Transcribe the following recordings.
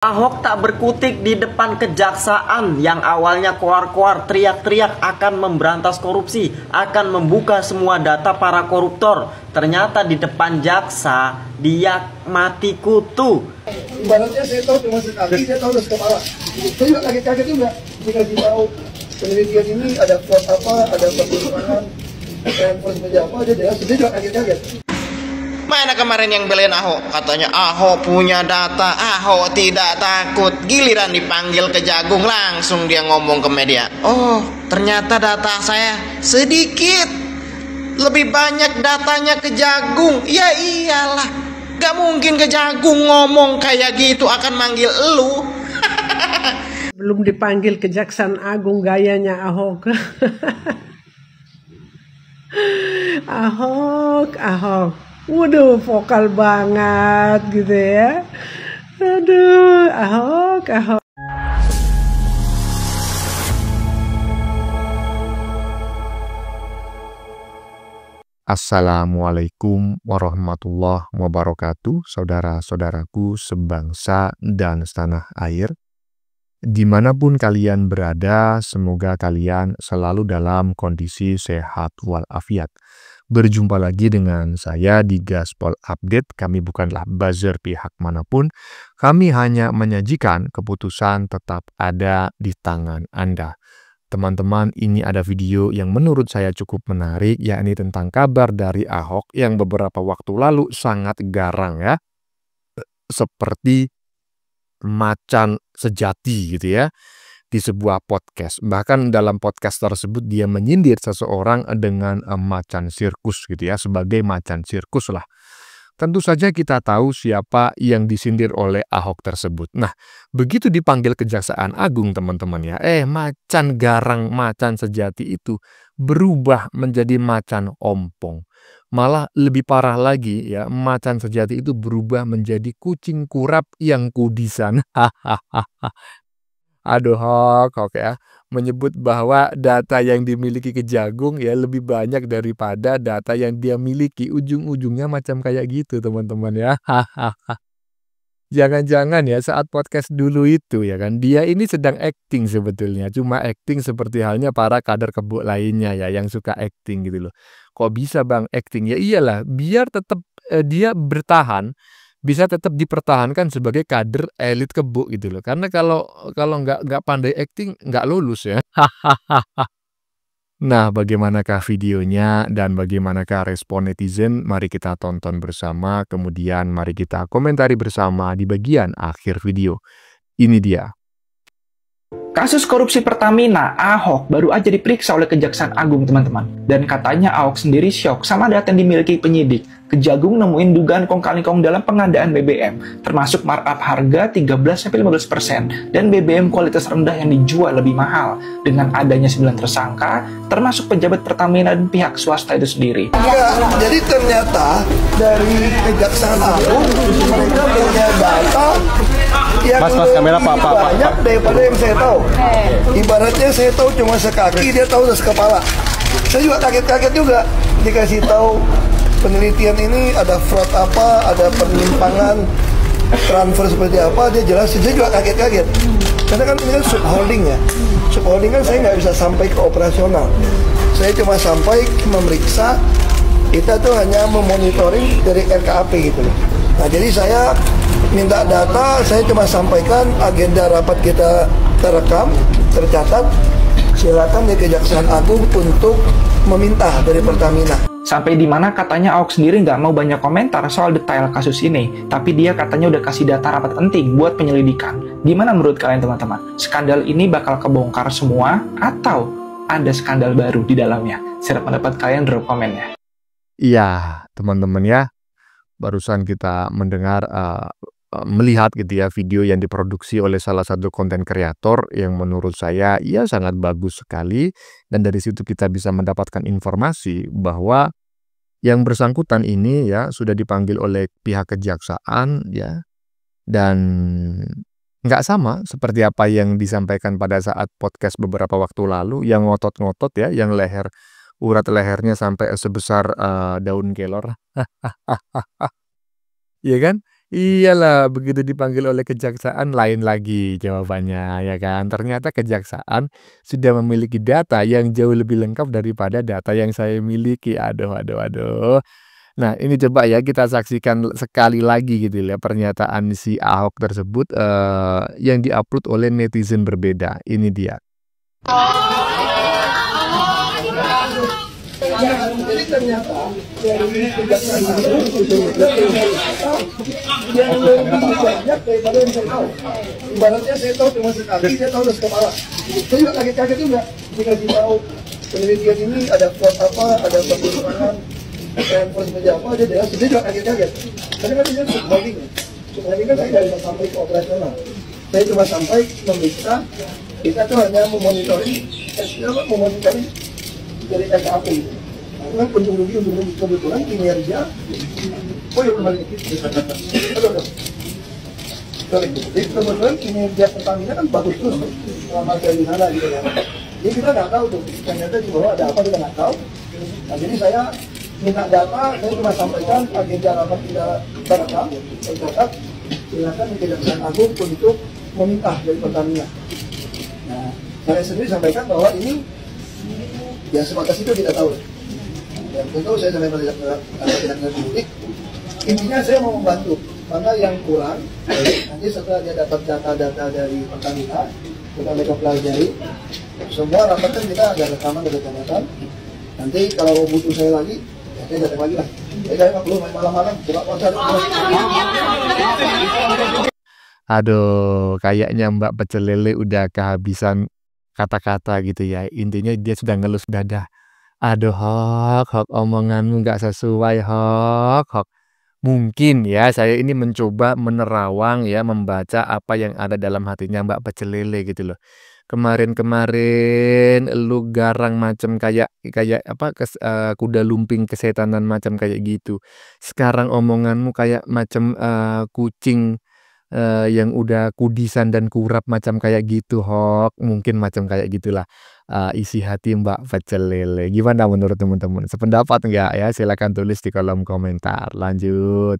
Ahok tak berkutik di depan kejaksaan yang awalnya koar-koar teriak-teriak akan memberantas korupsi, akan membuka semua data para koruptor. Ternyata di depan jaksa dia mati kutu. Ibaratnya saya tahu cuma sekali, saya tahu udah kepala. Saya juga kaget-kaget juga dikasih tahu penelitian ini ada fraud apa, ada pertimbangan, transfer seperti apa, dia jelas. Saya juga kaget-kaget. Mana kemarin yang belain Ahok? Katanya Ahok punya data, Ahok tidak takut. Giliran dipanggil Kejagung langsung dia ngomong ke media. Oh, ternyata data saya sedikit. Lebih banyak datanya Kejagung. Ya iyalah, gak mungkin Kejagung ngomong kayak gitu akan manggil elu. Belum dipanggil Kejaksaan Agung gayanya Ahok. Ahok. Waduh, vokal banget gitu ya. Aduh, Ahok. Assalamualaikum warahmatullahi wabarakatuh, saudara-saudaraku sebangsa dan setanah air. Dimanapun kalian berada, semoga kalian selalu dalam kondisi sehat walafiat. Berjumpa lagi dengan saya di Gaspol Update. Kami bukanlah buzzer pihak manapun. Kami hanya menyajikan keputusan tetap ada di tangan Anda. Teman-teman, ini ada video yang menurut saya cukup menarik, yakni tentang kabar dari Ahok yang beberapa waktu lalu sangat garang ya. Seperti macan sejati gitu ya. Di sebuah podcast. Bahkan dalam podcast tersebut dia menyindir seseorang dengan macan sirkus gitu ya, sebagai macan sirkus lah. Tentu saja kita tahu siapa yang disindir oleh Ahok tersebut. Nah, begitu dipanggil Kejaksaan Agung teman-teman ya, macan garang, macan sejati itu berubah menjadi macan ompong. Malah lebih parah lagi ya, macan sejati itu berubah menjadi kucing kurap yang kudisan. Aduh, Ahok ya, menyebut bahwa data yang dimiliki Kejagung ya lebih banyak daripada data yang dia miliki. Ujung-ujungnya macam kayak gitu teman-teman ya. Jangan-jangan ya saat podcast dulu itu ya kan, dia ini sedang acting sebetulnya. Cuma acting seperti halnya para kader kebo lainnya ya yang suka acting gitu loh. Kok bisa bang acting? Ya iyalah, biar tetap dia bertahan. Bisa tetap dipertahankan sebagai kader elit kebo gitu loh. Karena kalau nggak pandai acting nggak lulus ya. Nah, bagaimanakah videonya dan bagaimanakah respon netizen? Mari kita tonton bersama, kemudian mari kita komentari bersama di bagian akhir video. Ini dia. Kasus korupsi Pertamina, Ahok baru aja diperiksa oleh Kejaksaan Agung, teman-teman. Dan katanya Ahok sendiri syok sama data yang dimiliki penyidik. Kejagung nemuin dugaan kong-kali-kong dalam pengadaan BBM, termasuk markup harga 13-15%, dan BBM kualitas rendah yang dijual lebih mahal. Dengan adanya 9 tersangka, termasuk pejabat Pertamina dan pihak swasta itu sendiri. Jadi ternyata dari Kejaksaan Agung, mereka punya data yang kamera Pak. banyak daripada yang saya tahu. Ibaratnya saya tahu cuma sekaki, dia tahu udah sekepala. Saya juga kaget-kaget juga dikasih tahu penelitian ini ada fraud apa, ada penyimpangan, transfer seperti apa, dia jelas. Saya juga kaget-kaget. Karena kan ini kan subholding ya. Subholding kan saya nggak bisa sampai ke operasional. Saya cuma sampai memeriksa, kita tuh hanya memonitoring dari RKAP gitu loh. Nah jadi saya minta data, saya cuma sampaikan agenda rapat kita terekam, tercatat. Silakan di Kejaksaan Agung untuk meminta dari Pertamina. Sampai di mana katanya Ahok sendiri nggak mau banyak komentar soal detail kasus ini, tapi dia katanya udah kasih data rapat penting buat penyelidikan. Gimana menurut kalian teman-teman? Skandal ini bakal kebongkar semua atau ada skandal baru di dalamnya? Share pendapat kalian, drop komen ya. Iya, teman-teman ya. Barusan kita mendengar melihat gitu ya video yang diproduksi oleh salah satu konten kreator yang menurut saya ya sangat bagus sekali, dan dari situ kita bisa mendapatkan informasi bahwa yang bersangkutan ini ya sudah dipanggil oleh pihak kejaksaan ya, dan nggak sama seperti apa yang disampaikan pada saat podcast beberapa waktu lalu yang ngotot-ngotot ya, yang urat lehernya sampai sebesar daun kelor. Iya kan? Iyalah, begitu dipanggil oleh kejaksaan lain lagi jawabannya, ya kan. Ternyata kejaksaan sudah memiliki data yang jauh lebih lengkap daripada data yang saya miliki. Aduh, aduh, aduh. Nah, ini coba ya kita saksikan sekali lagi gitu ya pernyataan si Ahok tersebut yang diupload oleh netizen berbeda. Ini dia. Jadi ternyata dari kejaksaan itu yang lebih banyak daripada yang saya tahu. Ibaratnya saya tahu cuma sekaki, saya tahu udah sekepala. Saya juga kaget-kaget juga dikasih tahu penelitian ini ada fraud apa, ada pertimbangan, handphone meja apa, dia jelas. Saya juga kaget-kaget. Karena kan dia subholding. Subholding kan saya dari sampai ke operasional. Saya cuma sampai memeriksa, kita tuh hanya memonitoring dari SAP. Karena untung rugi kebetulan kinerja, oh ya kembali jadi kebetulan kinerja Pertamina kan bagus terus selama saya di sana gitu ya. Jadi kita nggak tahu tuh, ternyata di bawah ada apa kita nggak tahu. Nah jadi saya minta data, saya cuma sampaikan agenda rapat tidak terekam, tercatat, silakan Kejaksaan Agung untuk meminta dari Pertamina. Nah saya sendiri sampaikan bahwa ini yang sebatas itu kita tahu. Ya, tentu saya sampai pada publik. Intinya saya mau membantu. Mana yang kurang, nanti setelah dia dapat data-data dari Pertamina, kita mereka pelajari. Semua rapat kan kita ada rekaman, ada catatan. Nanti kalau butuh saya lagi, ya saya datang lagi lah. Saya nggak perlu main malam-malam, buka puasa. Aduh, kayaknya Mbak Pecel Lele udah kehabisan kata-kata gitu ya. Intinya dia sudah ngelus dada. Aduh, Hok, omonganmu nggak sesuai, Hok. Mungkin ya saya ini mencoba menerawang ya, membaca apa yang ada dalam hatinya Mbak Pecel Lele gitu loh. Kemarin lu garang macam kayak apa kuda lumping kesetanan macam kayak gitu. Sekarang omonganmu kayak macam kucing yang udah kudisan dan kurap macam kayak gitu, Hok. Mungkin macam kayak gitulah isi hati Mbak Pecel Lele. Gimana menurut teman-teman? Sependapat enggak ya? Silakan tulis di kolom komentar. Lanjut.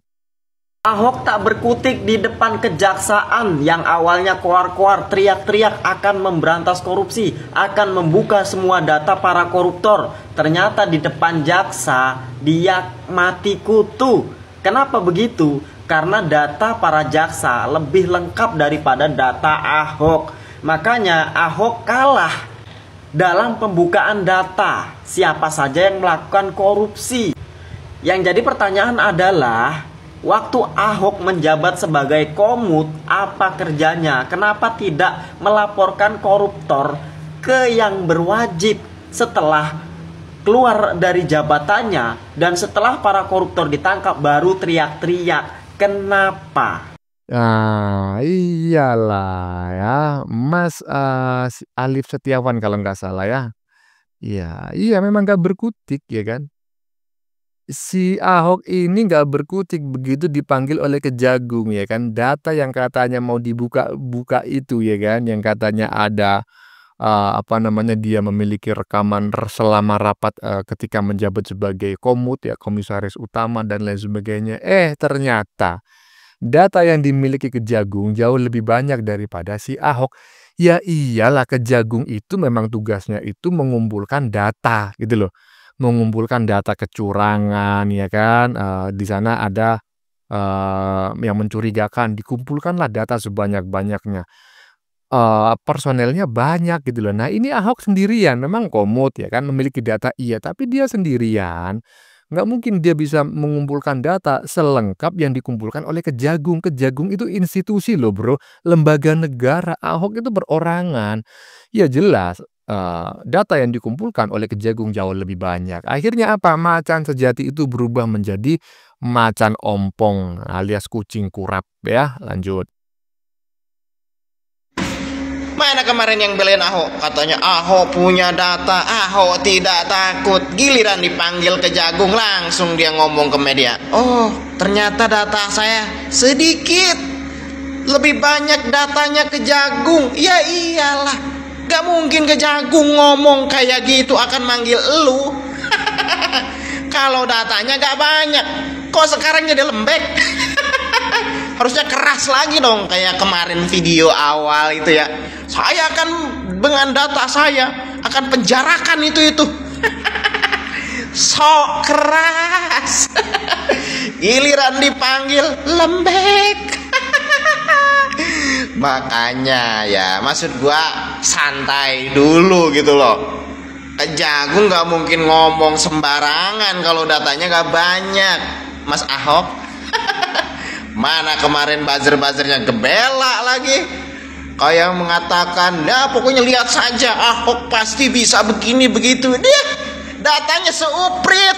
Ahok tak berkutik di depan kejaksaan yang awalnya koar-koar teriak-teriak akan memberantas korupsi, akan membuka semua data para koruptor. Ternyata di depan jaksa dia mati kutu. Kenapa begitu? Karena data para jaksa lebih lengkap daripada data Ahok. Makanya Ahok kalah dalam pembukaan data siapa saja yang melakukan korupsi. Yang jadi pertanyaan adalah, waktu Ahok menjabat sebagai Komut, apa kerjanya? Kenapa tidak melaporkan koruptor ke yang berwajib setelah keluar dari jabatannya dan setelah para koruptor ditangkap baru teriak-teriak? Kenapa? Nah, iyalah ya, Mas Alif Setiawan kalau nggak salah ya. Iya memang nggak berkutik ya kan. Si Ahok ini nggak berkutik begitu dipanggil oleh Kejagung ya kan. Data yang katanya mau dibuka itu ya kan, yang katanya ada apa namanya dia memiliki rekaman selama rapat ketika menjabat sebagai Komut ya, komisaris utama dan lain sebagainya. Ternyata data yang dimiliki Kejagung jauh lebih banyak daripada si Ahok. Ya iyalah, Kejagung itu memang tugasnya itu mengumpulkan data gitu loh. Mengumpulkan data kecurangan ya kan. Di sana ada yang mencurigakan, dikumpulkanlah data sebanyak-banyaknya. Personelnya banyak gitu loh. Nah ini Ahok sendirian, memang Komut ya kan memiliki data iya, tapi dia sendirian. Nggak mungkin dia bisa mengumpulkan data selengkap yang dikumpulkan oleh Kejagung. Kejagung itu institusi loh bro, lembaga negara. Ahok itu berorangan. Ya jelas data yang dikumpulkan oleh Kejagung jauh lebih banyak. Akhirnya apa? Macan sejati itu berubah menjadi macan ompong alias kucing kurap ya. Lanjut. Mana kemarin yang belain Ahok? Katanya Ahok punya data, Ahok tidak takut. Giliran dipanggil Kejagung langsung dia ngomong ke media. Oh, ternyata data saya sedikit. Lebih banyak datanya Kejagung. Ya iyalah, gak mungkin Kejagung ngomong kayak gitu akan manggil elu. Kalau datanya gak banyak, kok sekarang jadi lembek? Harusnya keras lagi dong, kayak kemarin video awal itu ya. Saya akan dengan data saya akan penjarakan itu. Sok keras. Giliran dipanggil lembek. Makanya ya, maksud gua santai dulu gitu loh. Kejagung nggak mungkin ngomong sembarangan kalau datanya nggak banyak, Mas Ahok. Mana kemarin buzzer-buzzernya gebela lagi, kayak mengatakan, ya pokoknya lihat saja Ahok pasti bisa begini begitu. Dia datanya seuprit.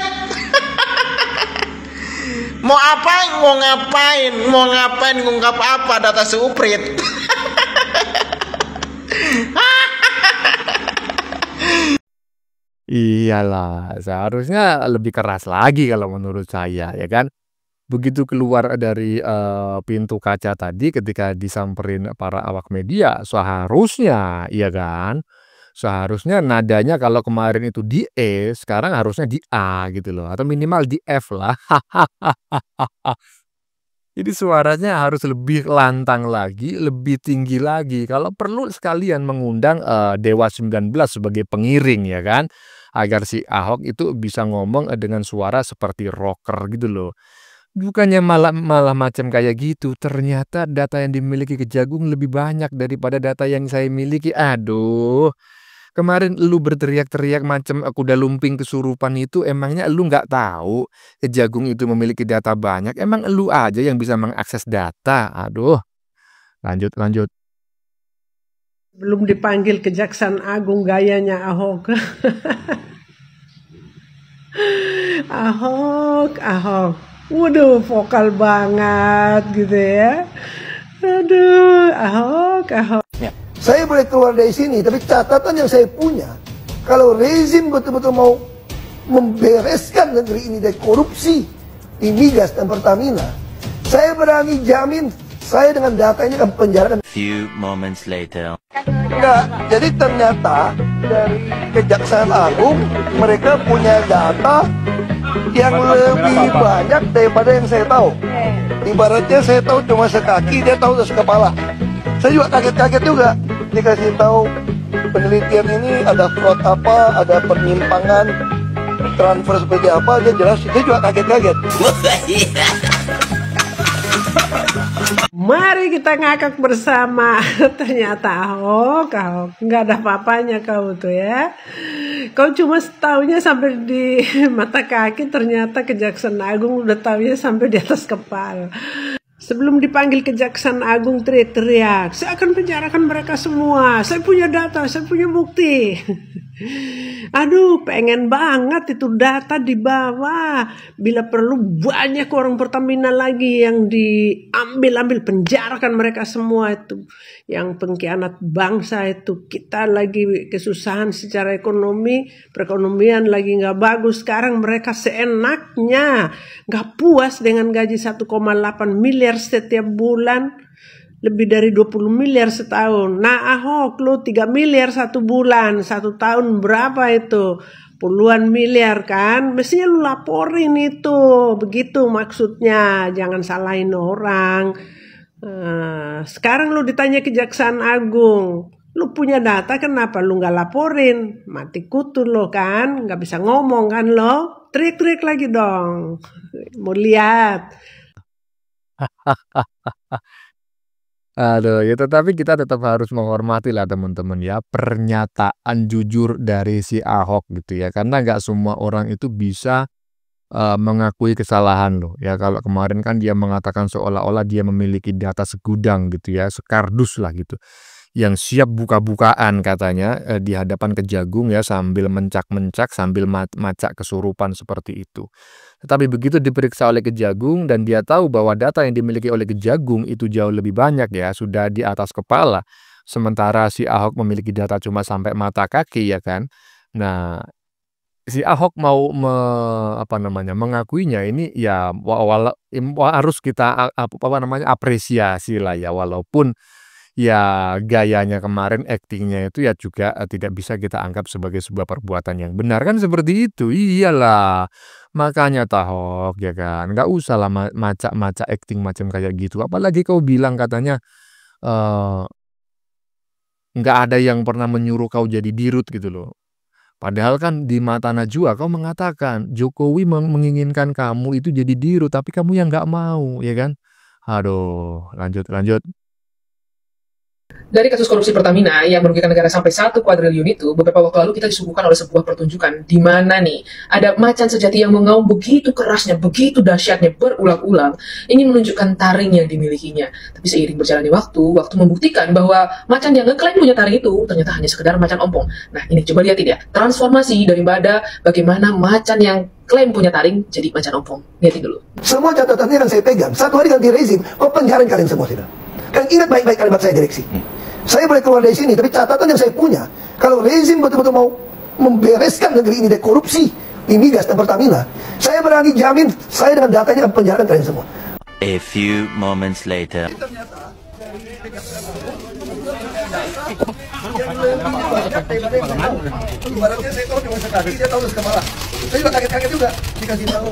Mau ngapain ngungkap apa data seuprit. Iyalah, seharusnya lebih keras lagi kalau menurut saya, ya kan? Begitu keluar dari pintu kaca tadi ketika disamperin para awak media, seharusnya, iya kan? Seharusnya nadanya kalau kemarin itu di E, sekarang harusnya di A gitu loh, atau minimal di F lah. Jadi suaranya harus lebih lantang lagi, lebih tinggi lagi. Kalau perlu sekalian mengundang Dewa 19 sebagai pengiring, ya kan? Agar si Ahok itu bisa ngomong dengan suara seperti rocker gitu loh. Bukannya malah macam kayak gitu. Ternyata data yang dimiliki Kejagung lebih banyak daripada data yang saya miliki. Aduh. Kemarin lu berteriak-teriak macam kuda lumping kesurupan itu, emangnya lu nggak tahu Kejagung itu memiliki data banyak? Emang lu aja yang bisa mengakses data? Aduh. Lanjut. Belum dipanggil Kejaksaan Agung gayanya Ahok. Ahok. Waduh, vokal banget gitu ya. Aduh, Ahok. Saya boleh keluar dari sini, tapi catatan yang saya punya, kalau rezim betul-betul mau membereskan negeri ini dari korupsi di migas dan Pertamina, saya berani jamin, saya dengan data ini akan penjarakan. Few moments later. Enggak, jadi ternyata dari Kejaksaan Agung mereka punya data yang lebih banyak daripada yang saya tahu. Ibaratnya saya tahu cuma sekaki, dia tahu udah sekepala. Saya juga kaget-kaget juga dikasih tahu penelitian ini ada fraud apa, ada penyimpangan transfer seperti apa, dia jelas. Saya juga kaget-kaget. Mari kita ngakak bersama. Ternyata Ahok nggak ada apa-apanya kau tuh ya. Kau cuma tahunya sampai di mata kaki, ternyata Kejaksaan Agung udah tahunya sampai di atas kepala. Sebelum dipanggil Kejaksaan Agung teriak-teriak, saya akan penjarakan mereka semua. Saya punya data, saya punya bukti. Aduh, pengen banget itu data dibawa. Bila perlu banyak orang Pertamina lagi yang diambil penjarakan mereka semua itu. Yang pengkhianat bangsa itu. Kita lagi kesusahan secara ekonomi, perekonomian lagi nggak bagus. Sekarang mereka seenaknya nggak puas dengan gaji 1,8 miliar setiap bulan. Lebih dari 20 miliar setahun. Nah Ahok lo 3 miliar satu bulan, 1 tahun berapa itu? Puluhan miliar kan? Mestinya lu laporin itu. Begitu maksudnya. Jangan salahin orang. Sekarang lu ditanya Kejaksaan Agung. Lu punya data, kenapa lu gak laporin? Mati kutu lo kan? Gak bisa ngomong kan lo? Trik-trik lagi dong. Mau lihat. Aduh, ya tetapi kita tetap harus menghormati lah teman-teman ya, pernyataan jujur dari si Ahok gitu ya. Karena nggak semua orang itu bisa mengakui kesalahan loh ya. Kalau kemarin kan dia mengatakan seolah-olah dia memiliki data segudang gitu ya, sekardus lah gitu, yang siap buka-bukaan katanya di hadapan Kejagung ya, sambil mencak-mencak, sambil macak kesurupan seperti itu. Tetapi begitu diperiksa oleh Kejagung dan dia tahu bahwa data yang dimiliki oleh Kejagung itu jauh lebih banyak ya, sudah di atas kepala. Sementara si Ahok memiliki data cuma sampai mata kaki ya kan. Nah, si Ahok mau mengakuinya ini ya harus kita apresiasi lah ya, walaupun ya gayanya kemarin, aktingnya itu ya juga tidak bisa kita anggap sebagai sebuah perbuatan yang benar, kan seperti itu. Iyalah, makanya Tahok ya kan, nggak usah lah macak-macak akting macam kayak gitu. Apalagi kau bilang katanya eh, nggak ada yang pernah menyuruh kau jadi dirut gitu loh. Padahal kan di mata Najwa kau mengatakan Jokowi menginginkan kamu itu jadi dirut, tapi kamu yang nggak mau, ya kan? Aduh, lanjut. Dari kasus korupsi Pertamina yang merugikan negara sampai 1 kuadriliun itu, beberapa waktu lalu kita disuguhkan oleh sebuah pertunjukan di mana nih ada macan sejati yang mengaum begitu kerasnya, begitu dahsyatnya berulang-ulang, ingin menunjukkan taring yang dimilikinya. Tapi seiring berjalannya waktu membuktikan bahwa macan yang ngeklaim punya taring itu ternyata hanya sekedar macan ompong. Nah ini coba lihatin ya, transformasi daripada bagaimana macan yang klaim punya taring jadi macan ompong. Lihatin dulu. Semua catatannya yang saya pegang, satu hari ganti rezim, kok penjarain kalian semua sudah. Kalian ingat baik-baik kalimat saya direksi. Saya boleh keluar dari sini, tapi catatan yang saya punya, kalau rezim betul-betul mau membereskan negeri ini dari korupsi di migas dan Pertamina, saya berani jamin, saya dengan datanya akan penjarakan kalian semua. A few moments later. Ibaratnya saya tahu cuma sekali, dia tahu terus kepala. Saya juga kaget-kaget juga dikasih tahu.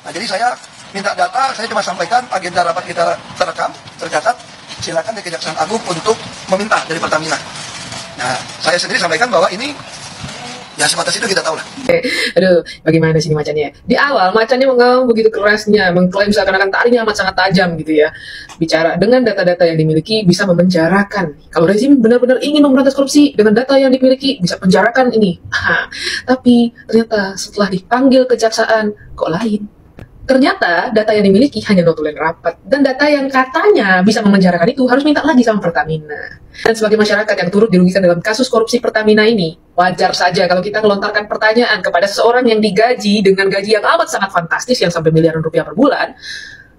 Nah jadi saya minta data, saya cuma sampaikan agenda rapat kita terekam, tercatat. Silakan di Kejaksaan Agung untuk meminta dari Pertamina. Nah, saya sendiri sampaikan bahwa ini ya sebatas itu kita tahu lah. Aduh, bagaimana sini macannya? Di awal macannya mengaum begitu kerasnya, mengklaim seakan-akan taringnya amat sangat tajam gitu ya. Bicara dengan data-data yang dimiliki bisa memenjarakan. Kalau rezim benar-benar ingin memberantas korupsi dengan data yang dimiliki bisa penjarakan ini. Tapi ternyata setelah dipanggil kejaksaan kok lain. Ternyata data yang dimiliki hanya notulen rapat, dan data yang katanya bisa memenjarakan itu harus minta lagi sama Pertamina. Dan sebagai masyarakat yang turut dirugikan dalam kasus korupsi Pertamina ini, wajar saja kalau kita melontarkan pertanyaan kepada seseorang yang digaji dengan gaji yang amat sangat fantastis yang sampai miliaran rupiah per bulan,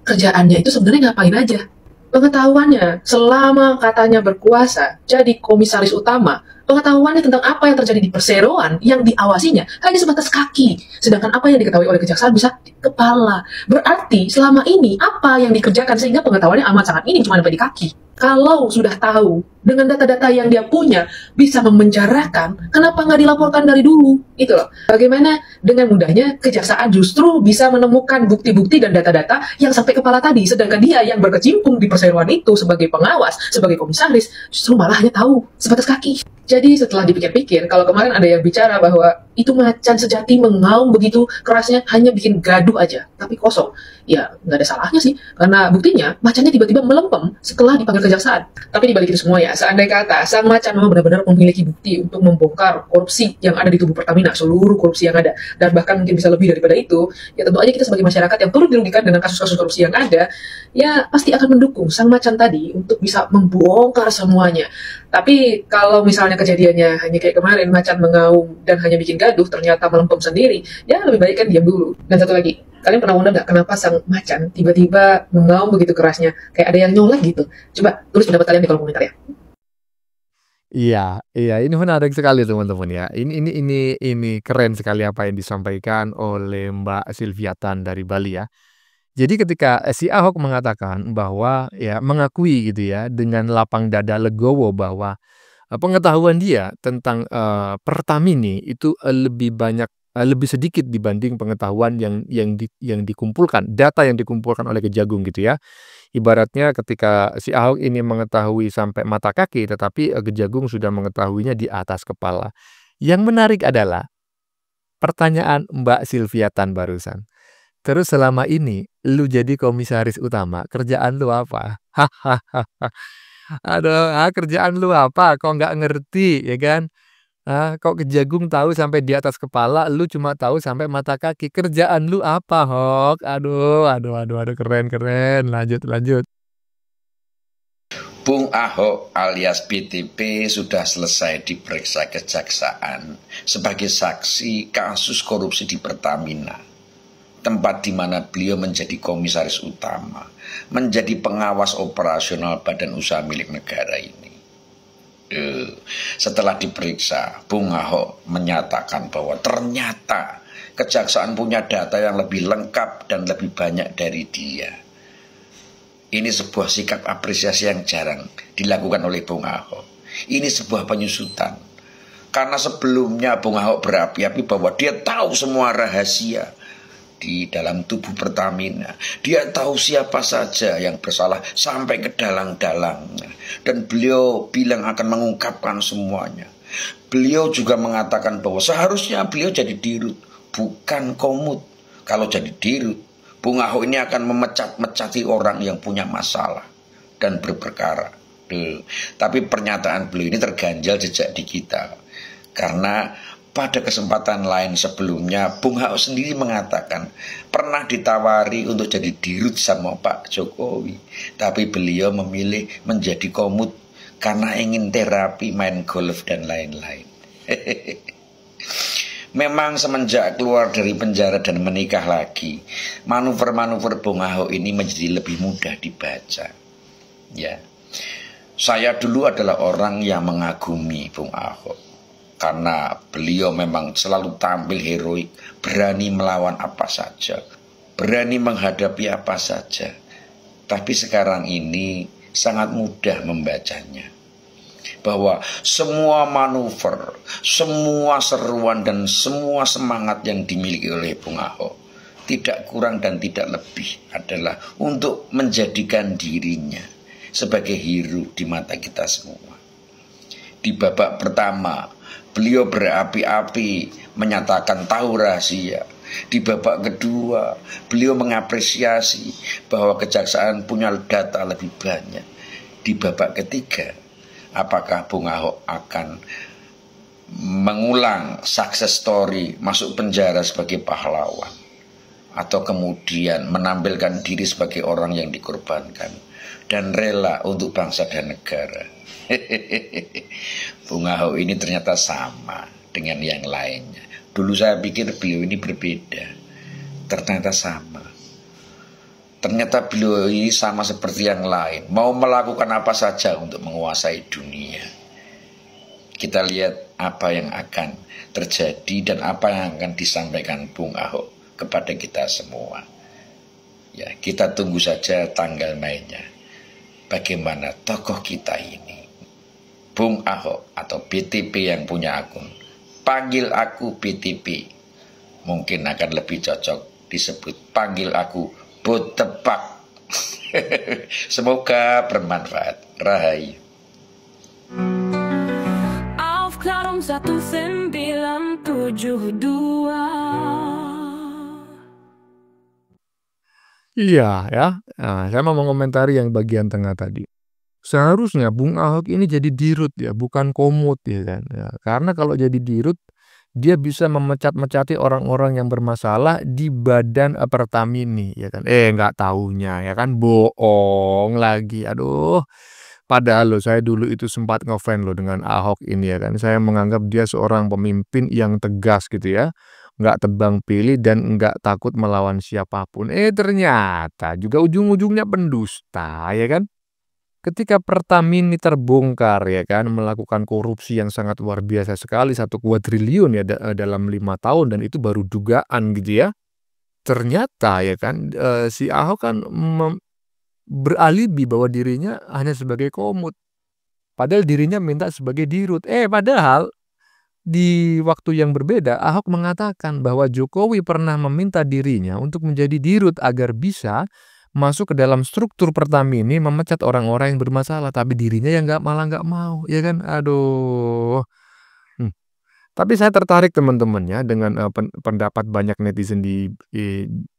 kerjaannya itu sebenarnya ngapain aja? Pengetahuannya selama katanya berkuasa jadi komisaris utama, pengetahuannya tentang apa yang terjadi di perseroan yang diawasinya hanya sebatas kaki, sedangkan apa yang diketahui oleh kejaksaan bisa di kepala. Berarti selama ini apa yang dikerjakan sehingga pengetahuannya amat sangat minim, cuma sampai di kaki. Kalau sudah tahu dengan data-data yang dia punya bisa memenjarakan, kenapa nggak dilaporkan dari dulu? Itu loh. Bagaimana dengan mudahnya kejaksaan justru bisa menemukan bukti-bukti dan data-data yang sampai kepala tadi, sedangkan dia yang berkecimpung di perseroan itu sebagai pengawas, sebagai komisaris, justru malah hanya tahu sebatas kaki. Jadi setelah dipikir-pikir, kalau kemarin ada yang bicara bahwa itu macan sejati mengaum begitu kerasnya hanya bikin gaduh aja, tapi kosong. Ya nggak ada salahnya sih, karena buktinya macannya tiba-tiba melempem setelah dipanggil kejaksaan. Tapi dibalik itu semua ya, seandai kata sang macan memang benar-benar memiliki bukti untuk membongkar korupsi yang ada di tubuh Pertamina, seluruh korupsi yang ada, dan bahkan mungkin bisa lebih daripada itu, ya tentu aja kita sebagai masyarakat yang turut dirugikan dengan kasus-kasus korupsi yang ada, ya pasti akan mendukung sang macan tadi untuk bisa membongkar semuanya. Tapi kalau misalnya kejadiannya hanya kayak kemarin, macan mengaum dan hanya bikin gaduh, ternyata melempem sendiri, ya lebih baik kan diam dulu. Dan satu lagi, kalian pernah wonder nggak kenapa sang macan tiba-tiba mengaum begitu kerasnya, kayak ada yang nyoleh gitu? Coba tulis pendapat kalian di kolom komentar ya. Iya, ini menarik sekali teman-teman ya. Ini keren sekali apa yang disampaikan oleh Mbak Silviatan dari Bali ya. Jadi ketika si Ahok mengatakan bahwa ya mengakui gitu ya dengan lapang dada legowo bahwa pengetahuan dia tentang Pertamini itu lebih banyak, lebih sedikit dibanding pengetahuan yang dikumpulkan, data yang dikumpulkan oleh Kejagung gitu ya. Ibaratnya ketika si Ahok ini mengetahui sampai mata kaki, tetapi Kejagung sudah mengetahuinya di atas kepala. Yang menarik adalah pertanyaan Mbak Silviatan barusan. Terus selama ini lu jadi komisaris utama, kerjaan lu apa? Hahaha. Aduh, kerjaan lu apa? Kok nggak ngerti, ya kan? Kok Kejagung tahu sampai di atas kepala, lu cuma tahu sampai mata kaki. Kerjaan lu apa, Hok? Aduh, keren. Lanjut. Bung Ahok alias BTP sudah selesai diperiksa kejaksaan sebagai saksi kasus korupsi di Pertamina, tempat di mana beliau menjadi komisaris utama, menjadi pengawas operasional badan usaha milik negara ini. Setelah diperiksa, Bung Ahok menyatakan bahwa ternyata kejaksaan punya data yang lebih lengkap dan lebih banyak dari dia. Ini sebuah sikap apresiasi yang jarang dilakukan oleh Bung Ahok. Ini sebuah penyusutan. Karena sebelumnya Bung Ahok berapi-api bahwa dia tahu semua rahasia di dalam tubuh Pertamina. Dia tahu siapa saja yang bersalah sampai ke dalang-dalangnya. Dan beliau bilang akan mengungkapkan semuanya. Beliau juga mengatakan bahwa seharusnya beliau jadi dirut, bukan komut. Kalau jadi dirut, Bung Ahok ini akan memecat-mecati orang yang punya masalah dan berperkara. Tapi pernyataan beliau ini terganjal jejak di kita. Karena pada kesempatan lain sebelumnya, Bung Ahok sendiri mengatakan pernah ditawari untuk jadi dirut sama Pak Jokowi. Tapi beliau memilih menjadi komut karena ingin terapi, main golf, dan lain-lain. Memang semenjak keluar dari penjara dan menikah lagi, manuver-manuver Bung Ahok ini menjadi lebih mudah dibaca. Ya, saya dulu adalah orang yang mengagumi Bung Ahok karena beliau memang selalu tampil heroik, berani melawan apa saja, berani menghadapi apa saja. Tapi sekarang ini sangat mudah membacanya, bahwa semua manuver, semua seruan, dan semua semangat yang dimiliki oleh Bung Ahok tidak kurang dan tidak lebih adalah untuk menjadikan dirinya sebagai hero di mata kita semua. Di babak pertama, beliau berapi-api menyatakan tahu rahasia. Di babak kedua, beliau mengapresiasi bahwa kejaksaan punya data lebih banyak. Di babak ketiga, apakah Bung Ahok akan mengulang success story, masuk penjara sebagai pahlawan, atau kemudian menampilkan diri sebagai orang yang dikorbankan dan rela untuk bangsa dan negara? Bung Ahok ini ternyata sama dengan yang lainnya. Dulu saya pikir beliau ini berbeda, ternyata sama. Ternyata beliau ini sama seperti yang lain, mau melakukan apa saja untuk menguasai dunia. Kita lihat apa yang akan terjadi dan apa yang akan disampaikan Bung Ahok kepada kita semua. Ya, kita tunggu saja tanggal mainnya. Bagaimana tokoh kita ini, Bung Ahok atau BTP yang punya akun, panggil aku BTP, mungkin akan lebih cocok disebut panggil aku Botepak. Semoga bermanfaat. Rahayu. Aufklärung 1972. Iya ya, nah, saya mau mengomentari yang bagian tengah tadi. Seharusnya Bung Ahok ini jadi dirut ya, bukan komut ya kan. Ya, karena kalau jadi dirut, dia bisa memecat-mecati orang-orang yang bermasalah di badan Pertamini ya kan. Nggak taunya ya kan, bohong lagi. Aduh. Padahal saya dulu itu sempat ngefans dengan Ahok ini ya kan. Saya menganggap dia seorang pemimpin yang tegas gitu ya. Nggak tebang pilih dan nggak takut melawan siapapun. Ternyata juga ujung-ujungnya pendusta ya kan. Ketika Pertamini terbongkar ya kan, melakukan korupsi yang sangat luar biasa sekali, 1 kuadriliun ya dalam 5 tahun, dan itu baru dugaan gitu ya. Ternyata ya kan, si Ahok kan beralibi bahwa dirinya hanya sebagai komut. Padahal dirinya minta sebagai dirut. Padahal di waktu yang berbeda, Ahok mengatakan bahwa Jokowi pernah meminta dirinya untuk menjadi dirut agar bisa masuk ke dalam struktur Pertamini, memecat orang-orang yang bermasalah, tapi dirinya yang malah nggak mau, ya kan? Aduh. Tapi saya tertarik teman-teman ya dengan pendapat banyak netizen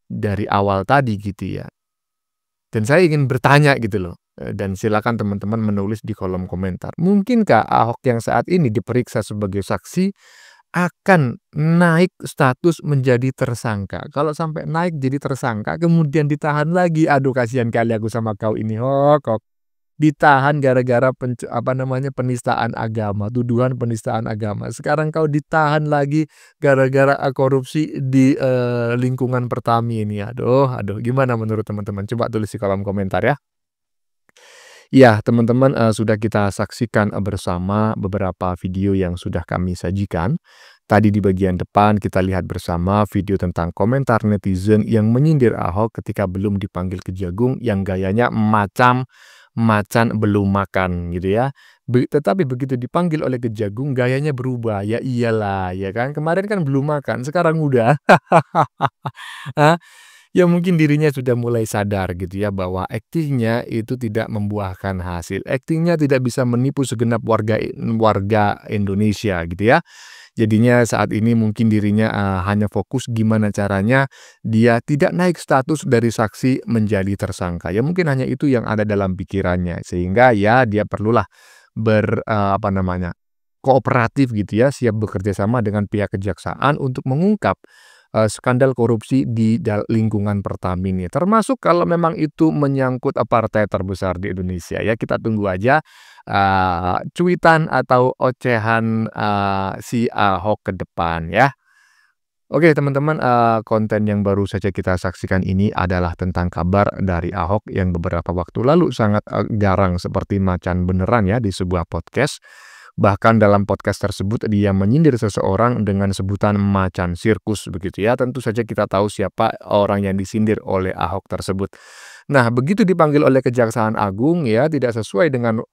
dari awal tadi gitu ya. Dan saya ingin bertanya gitu loh. Dan silakan teman-teman menulis di kolom komentar. Mungkinkah Ahok yang saat ini diperiksa sebagai saksi akan naik status menjadi tersangka? Kalau sampai naik jadi tersangka kemudian ditahan lagi, aduh kasihan kali aku sama kau ini, kok ditahan gara-gara penistaan agama, tuduhan penistaan agama. Sekarang kau ditahan lagi gara-gara korupsi di lingkungan Pertamini. Aduh, gimana menurut teman-teman? Coba tulis di kolom komentar ya. Ya, teman-teman, sudah kita saksikan bersama beberapa video yang sudah kami sajikan. Tadi di bagian depan kita lihat bersama video tentang komentar netizen yang menyindir Ahok ketika belum dipanggil Kejagung yang gayanya macam macan belum makan gitu ya. Tetapi begitu dipanggil oleh Kejagung gayanya berubah. Ya iyalah ya kan. Kemarin kan belum makan, sekarang udah. Hah? Ya mungkin dirinya sudah mulai sadar gitu ya bahwa aktingnya itu tidak membuahkan hasil. Aktingnya tidak bisa menipu segenap warga Indonesia gitu ya. Jadinya saat ini mungkin dirinya hanya fokus gimana caranya dia tidak naik status dari saksi menjadi tersangka. Ya mungkin hanya itu yang ada dalam pikirannya. Sehingga ya dia perlulah kooperatif gitu ya, siap bekerja sama dengan pihak kejaksaan untuk mengungkap skandal korupsi di lingkungan Pertamina. Termasuk kalau memang itu menyangkut partai terbesar di Indonesia ya, kita tunggu aja cuitan atau ocehan si Ahok ke depan ya. Oke teman-teman, konten yang baru saja kita saksikan ini adalah tentang kabar dari Ahok yang beberapa waktu lalu sangat garang seperti macan beneran ya di sebuah podcast. Bahkan dalam podcast tersebut dia menyindir seseorang dengan sebutan macan sirkus begitu ya. Tentu saja kita tahu siapa orang yang disindir oleh Ahok tersebut. Nah, begitu dipanggil oleh Kejaksaan Agung ya tidak sesuai dengan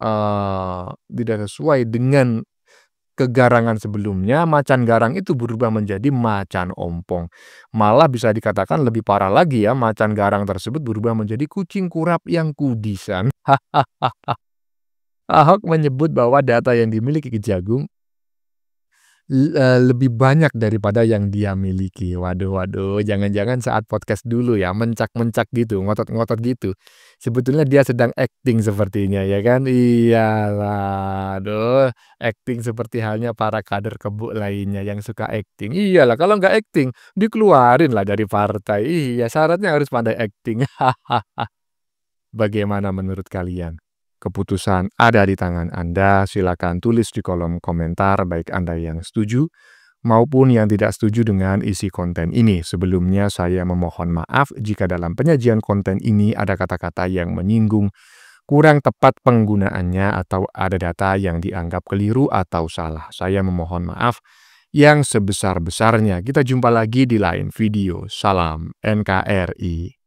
kegarangan sebelumnya, macan garang itu berubah menjadi macan ompong. Malah bisa dikatakan lebih parah lagi ya, macan garang tersebut berubah menjadi kucing kurap yang kudisan. Ahok menyebut bahwa data yang dimiliki Kejagung lebih banyak daripada yang dia miliki. Waduh, jangan-jangan saat podcast dulu ya, mencak-mencak gitu, ngotot-ngotot gitu. Sebetulnya dia sedang acting sepertinya ya kan? Iyalah, aduh, acting seperti halnya para kader kebuk lainnya yang suka acting. Iyalah, kalau nggak acting, dikeluarin lah dari partai. Iya, syaratnya harus pandai acting. Bagaimana menurut kalian? Keputusan ada di tangan Anda, silakan tulis di kolom komentar baik Anda yang setuju maupun yang tidak setuju dengan isi konten ini. Sebelumnya saya memohon maaf jika dalam penyajian konten ini ada kata-kata yang menyinggung, kurang tepat penggunaannya atau ada data yang dianggap keliru atau salah. Saya memohon maaf yang sebesar-besarnya. Kita jumpa lagi di lain video. Salam NKRI.